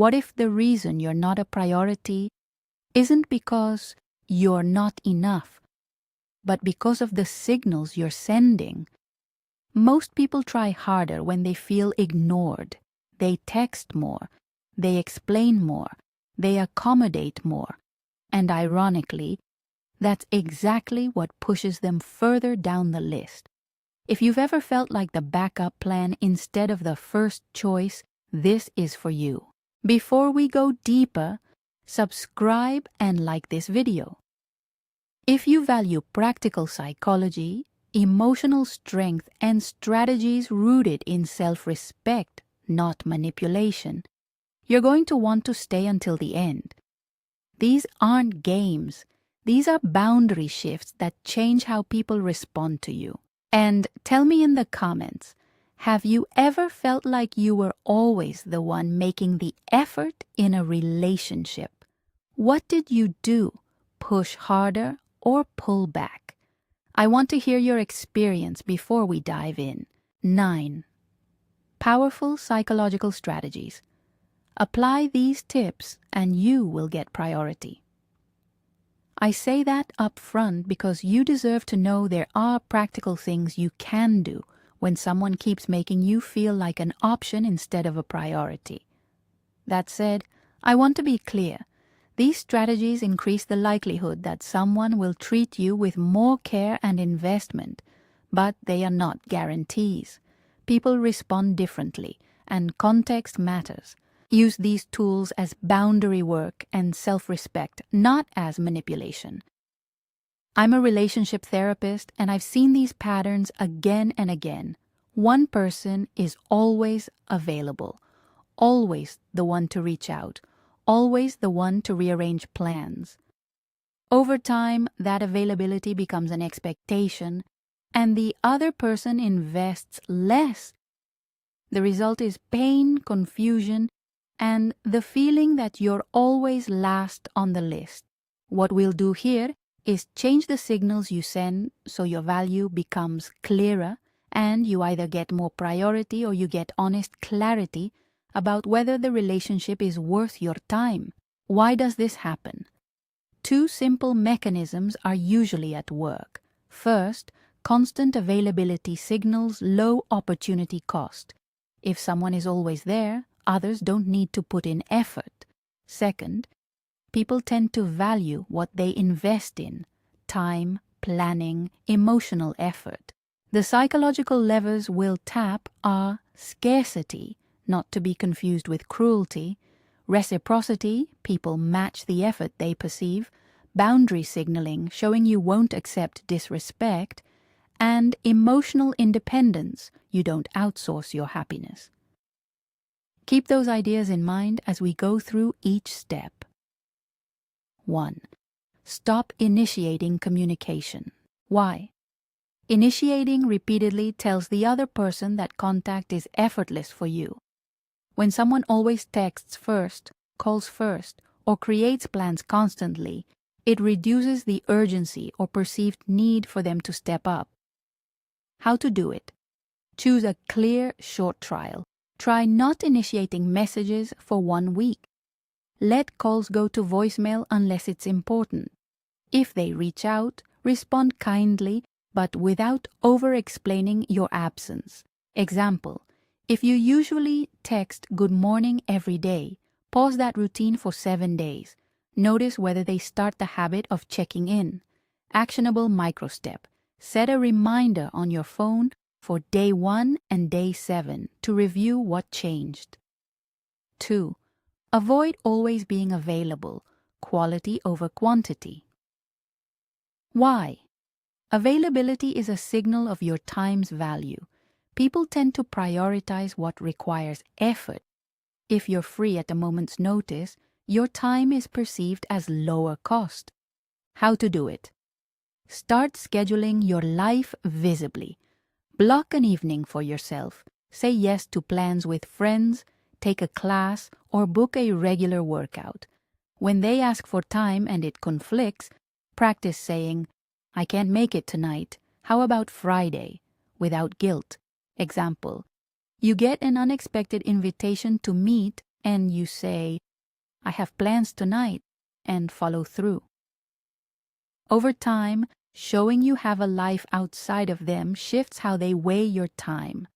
What if the reason you're not a priority isn't because you're not enough, but because of the signals you're sending? Most people try harder when they feel ignored. They text more, they explain more, they accommodate more, and ironically, that's exactly what pushes them further down the list. If you've ever felt like the backup plan instead of the first choice, this is for you. Before we go deeper, subscribe and like this video. If you value practical psychology, emotional strength, and strategies rooted in self-respect, not manipulation, you're going to want to stay until the end. These aren't games. These are boundary shifts that change how people respond to you. And tell me in the comments, have you ever felt like you were always the one making the effort in a relationship? What did you do? Push harder or pull back? I want to hear your experience before we dive in. 9. Powerful psychological strategies. Apply these tips and you will get priority. I say that up front because you deserve to know there are practical things you can do when someone keeps making you feel like an option instead of a priority. That said, I want to be clear. These strategies increase the likelihood that someone will treat you with more care and investment, but they are not guarantees. People respond differently, and context matters. Use these tools as boundary work and self-respect, not as manipulation. I'm a relationship therapist, and I've seen these patterns again and again. One person is always available, always the one to reach out, always the one to rearrange plans. Over time, that availability becomes an expectation, and the other person invests less. The result is pain, confusion, and the feeling that you're always last on the list. What we'll do here is change the signals you send so your value becomes clearer and you either get more priority or you get honest clarity about whether the relationship is worth your time. Why does this happen? 2 simple mechanisms are usually at work. First, constant availability signals low opportunity cost. If someone is always there, others don't need to put in effort. Second, people tend to value what they invest in: time, planning, emotional effort. The psychological levers we'll tap are scarcity, not to be confused with cruelty; reciprocity, people match the effort they perceive; boundary signaling, showing you won't accept disrespect; and emotional independence, you don't outsource your happiness. Keep those ideas in mind as we go through each step. 1. Stop initiating communication. Why? Initiating repeatedly tells the other person that contact is effortless for you. When someone always texts first, calls first, or creates plans constantly, it reduces the urgency or perceived need for them to step up. How to do it? Choose a clear, short trial. Try not initiating messages for 1 week. Let calls go to voicemail unless it's important. If they reach out, respond kindly but without over-explaining your absence. Example, if you usually text good morning every day, pause that routine for 7 days. Notice whether they start the habit of checking in. Actionable microstep. Set a reminder on your phone for day 1 and day 7 to review what changed. 2. Avoid always being available. Quality over quantity. Why? Availability is a signal of your time's value. People tend to prioritize what requires effort. If you're free at a moment's notice, your time is perceived as lower cost. How to do it? Start scheduling your life visibly. Block an evening for yourself. Say yes to plans with friends, take a class, or book a regular workout. When they ask for time and it conflicts, practice saying, "I can't make it tonight. How about Friday?" without guilt. Example, you get an unexpected invitation to meet, and you say, "I have plans tonight," and follow through. Over time, showing you have a life outside of them shifts how they weigh your time.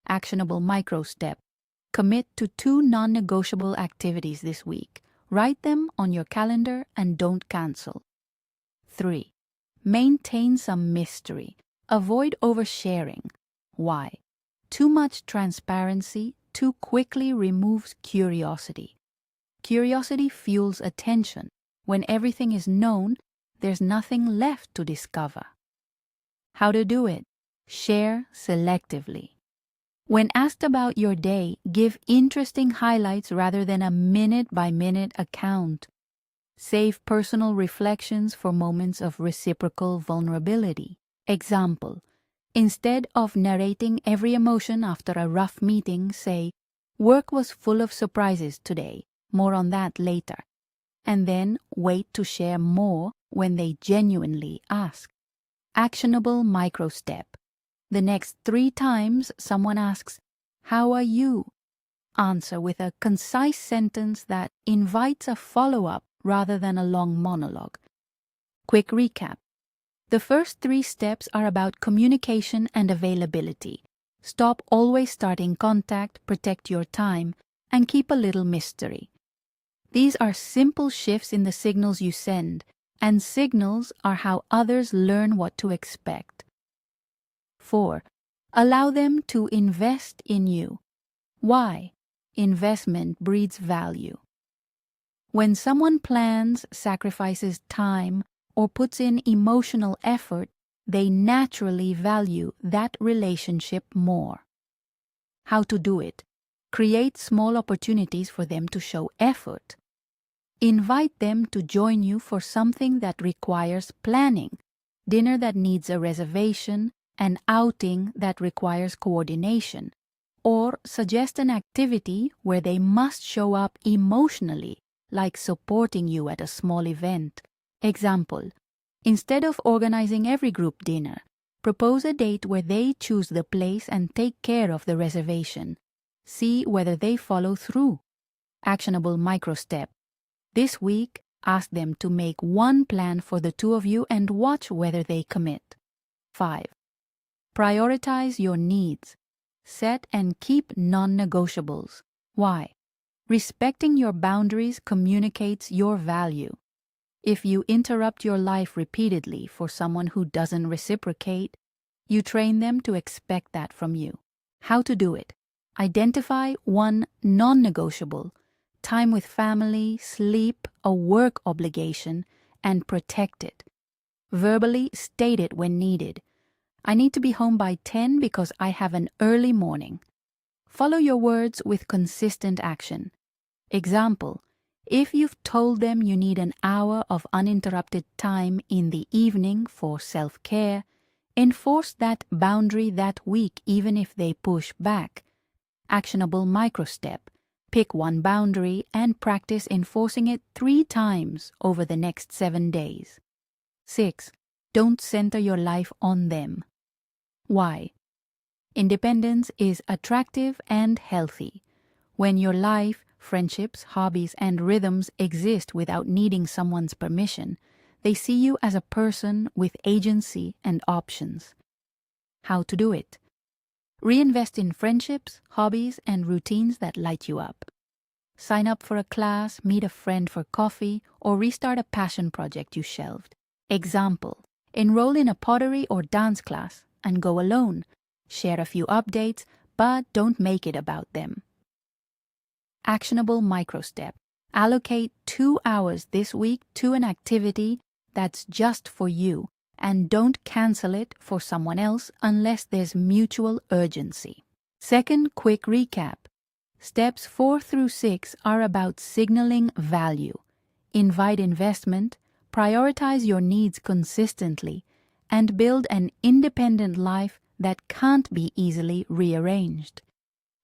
Actionable micro step. Commit to 2 non-negotiable activities this week. Write them on your calendar and don't cancel. 3. Maintain some mystery. Avoid oversharing. Why? Too much transparency too quickly removes curiosity. Curiosity fuels attention. When everything is known, there's nothing left to discover. How to do it? Share selectively. When asked about your day, give interesting highlights rather than a minute-by-minute account. Save personal reflections for moments of reciprocal vulnerability. Example: instead of narrating every emotion after a rough meeting, say, "Work was full of surprises today. More on that later." And then wait to share more when they genuinely ask. Actionable micro step. The next 3 times someone asks, "How are you?" answer with a concise sentence that invites a follow-up rather than a long monologue. Quick recap. The first 3 steps are about communication and availability. Stop always starting contact, protect your time, and keep a little mystery. These are simple shifts in the signals you send, and signals are how others learn what to expect. 4. Allow them to invest in you. Why? Investment breeds value. When someone plans, sacrifices time, or puts in emotional effort, they naturally value that relationship more. How to do it? Create small opportunities for them to show effort. Invite them to join you for something that requires planning, dinner that needs a reservation, an outing that requires coordination, or suggest an activity where they must show up emotionally, like supporting you at a small event. Example: instead of organizing every group dinner, propose a date where they choose the place and take care of the reservation. See whether they follow through. Actionable micro step. This week, ask them to make one plan for the 2 of you and watch whether they commit. 5. Prioritize your needs. Set and keep non-negotiables. Why? Respecting your boundaries communicates your value. If you interrupt your life repeatedly for someone who doesn't reciprocate, you train them to expect that from you. How to do it? Identify 1 non-negotiable, time with family, sleep, a work obligation, and protect it. Verbally state it when needed. "I need to be home by 10 because I have an early morning." Follow your words with consistent action. Example: if you've told them you need an hour of uninterrupted time in the evening for self-care, enforce that boundary that week even if they push back. Actionable micro step. Pick 1 boundary and practice enforcing it 3 times over the next 7 days. 6. Don't center your life on them. Why? Independence is attractive and healthy. When your life, friendships, hobbies, and rhythms exist without needing someone's permission, they see you as a person with agency and options. How to do it? Reinvest in friendships, hobbies, and routines that light you up. Sign up for a class, meet a friend for coffee, or restart a passion project you shelved. Example: enroll in a pottery or dance class and go alone. Share a few updates, but don't make it about them. Actionable micro step. Allocate 2 hours this week to an activity that's just for you, and don't cancel it for someone else unless there's mutual urgency. Second quick recap. Steps 4 through 6 are about signaling value. Invite investment, prioritize your needs consistently, and build an independent life that can't be easily rearranged.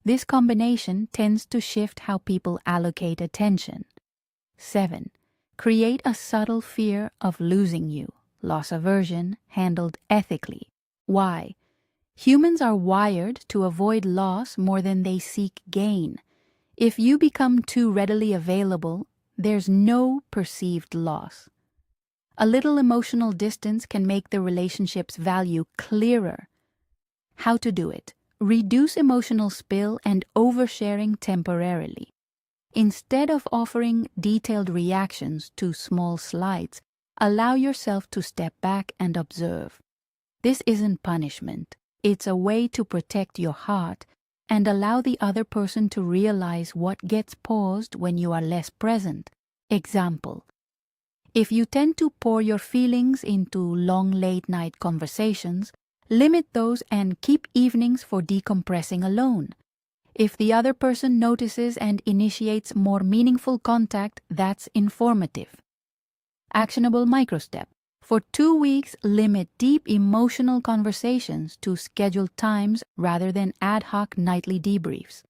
This combination tends to shift how people allocate attention. 7. Create a subtle fear of losing you. Loss aversion handled ethically. Why? Humans are wired to avoid loss more than they seek gain. If you become too readily available, there's no perceived loss. A little emotional distance can make the relationship's value clearer. How to do it? Reduce emotional spill and oversharing temporarily. Instead of offering detailed reactions to small slights, allow yourself to step back and observe. This isn't punishment. It's a way to protect your heart and allow the other person to realize what gets paused when you are less present. Example: if you tend to pour your feelings into long late-night conversations, limit those and keep evenings for decompressing alone. If the other person notices and initiates more meaningful contact, that's informative. Actionable microstep. For 2 weeks, limit deep emotional conversations to scheduled times rather than ad hoc nightly debriefs.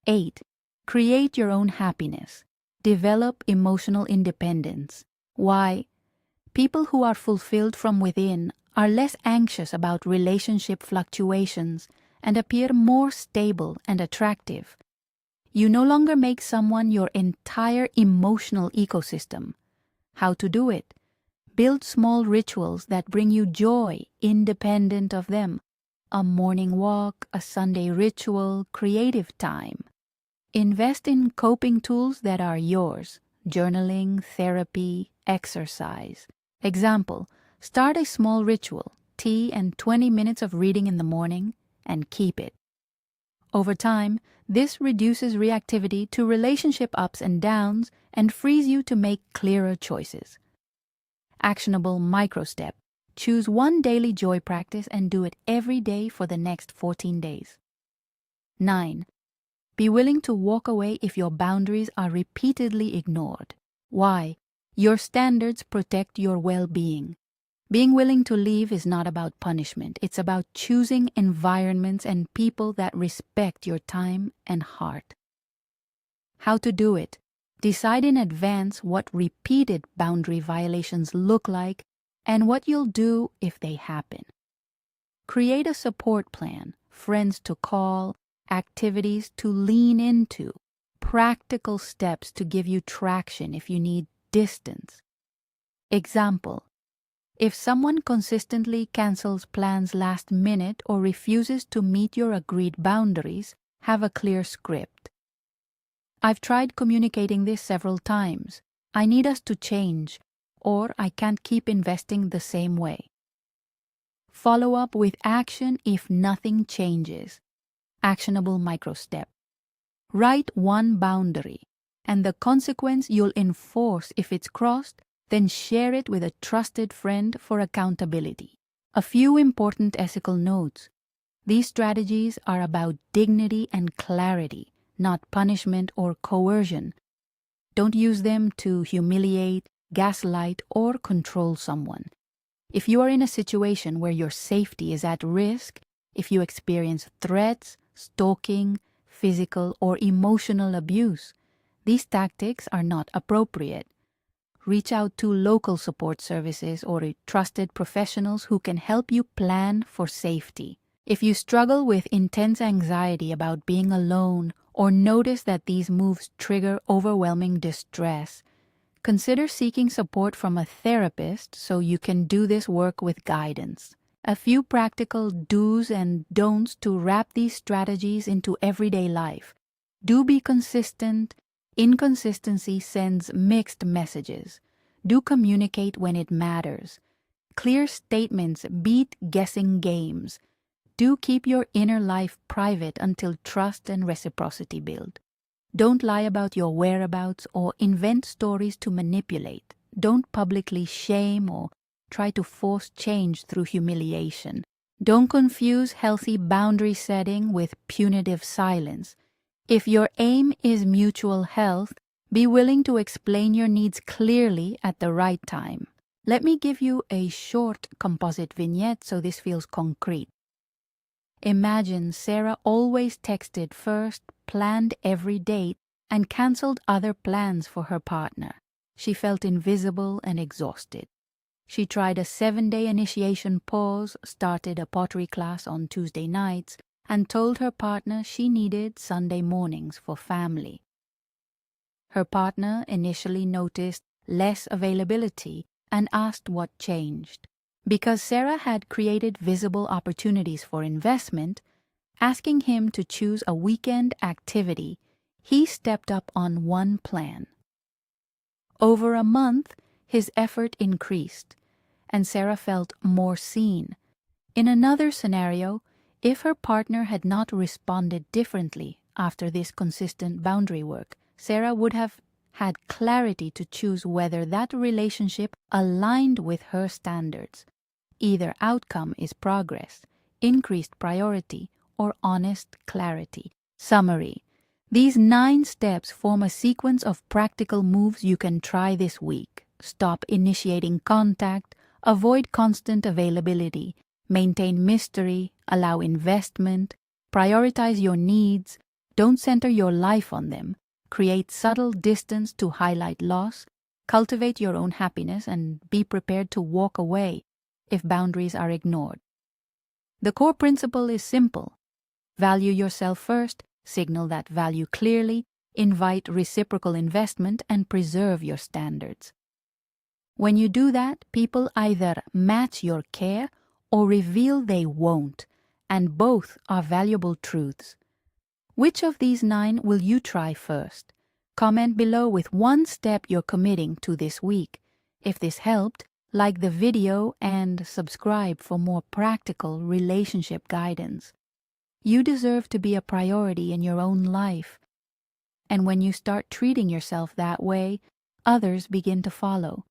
8. Create your own happiness. Develop emotional independence. Why? People who are fulfilled from within are less anxious about relationship fluctuations and appear more stable and attractive. You no longer make someone your entire emotional ecosystem. How to do it? Build small rituals that bring you joy independent of them. A morning walk, a Sunday ritual, creative time. Invest in coping tools that are yours: journaling, therapy, exercise. Example: start a small ritual, tea and 20 minutes of reading in the morning, and keep it. Over time, this reduces reactivity to relationship ups and downs and frees you to make clearer choices. Actionable microstep. Choose one daily joy practice and do it every day for the next 14 days. 9. Be willing to walk away if your boundaries are repeatedly ignored. Why? Your standards protect your well-being. Being willing to leave is not about punishment. It's about choosing environments and people that respect your time and heart. How to do it? Decide in advance what repeated boundary violations look like and what you'll do if they happen. Create a support plan, friends to call, activities to lean into, practical steps to give you traction if you need distance. Example: if someone consistently cancels plans last minute or refuses to meet your agreed boundaries, have a clear script. I've tried communicating this several times. I need us to change, or I can't keep investing the same way. Follow up with action if nothing changes. Actionable microstep. Write one boundary, and the consequence you'll enforce if it's crossed, then share it with a trusted friend for accountability. A few important ethical notes. These strategies are about dignity and clarity, not punishment or coercion. Don't use them to humiliate, gaslight, or control someone. If you are in a situation where your safety is at risk, if you experience threats, stalking, physical, or emotional abuse, these tactics are not appropriate. Reach out to local support services or trusted professionals who can help you plan for safety. If you struggle with intense anxiety about being alone or notice that these moves trigger overwhelming distress, consider seeking support from a therapist so you can do this work with guidance. A few practical do's and don'ts to wrap these strategies into everyday life. Do be consistent. Inconsistency sends mixed messages. Do communicate when it matters. Clear statements beat guessing games. Do keep your inner life private until trust and reciprocity build. Don't lie about your whereabouts or invent stories to manipulate. Don't publicly shame or try to force change through humiliation. Don't confuse healthy boundary setting with punitive silence. If your aim is mutual health, be willing to explain your needs clearly at the right time. Let me give you a short composite vignette so this feels concrete. Imagine Sarah always texted first, planned every date, and canceled other plans for her partner. She felt invisible and exhausted. She tried a 7-day initiation pause, started a pottery class on Tuesday nights, and told her partner she needed Sunday mornings for family. Her partner initially noticed less availability and asked what changed. Because Sarah had created visible opportunities for investment, asking him to choose a weekend activity, he stepped up on one plan. Over a month, his effort increased, and Sarah felt more seen. In another scenario, if her partner had not responded differently after this consistent boundary work, Sarah would have had clarity to choose whether that relationship aligned with her standards. Either outcome is progress, increased priority, or honest clarity. Summary: these 9 steps form a sequence of practical moves you can try this week. Stop initiating contact, avoid constant availability, maintain mystery, allow investment, prioritize your needs, don't center your life on them, create subtle distance to highlight loss, cultivate your own happiness, and be prepared to walk away if boundaries are ignored. The core principle is simple. Value yourself first, signal that value clearly, invite reciprocal investment, and preserve your standards. When you do that, people either match your care or reveal they won't, and both are valuable truths. Which of these 9 will you try first? Comment below with one step you're committing to this week. If this helped, like the video and subscribe for more practical relationship guidance. You deserve to be a priority in your own life. And when you start treating yourself that way, others begin to follow.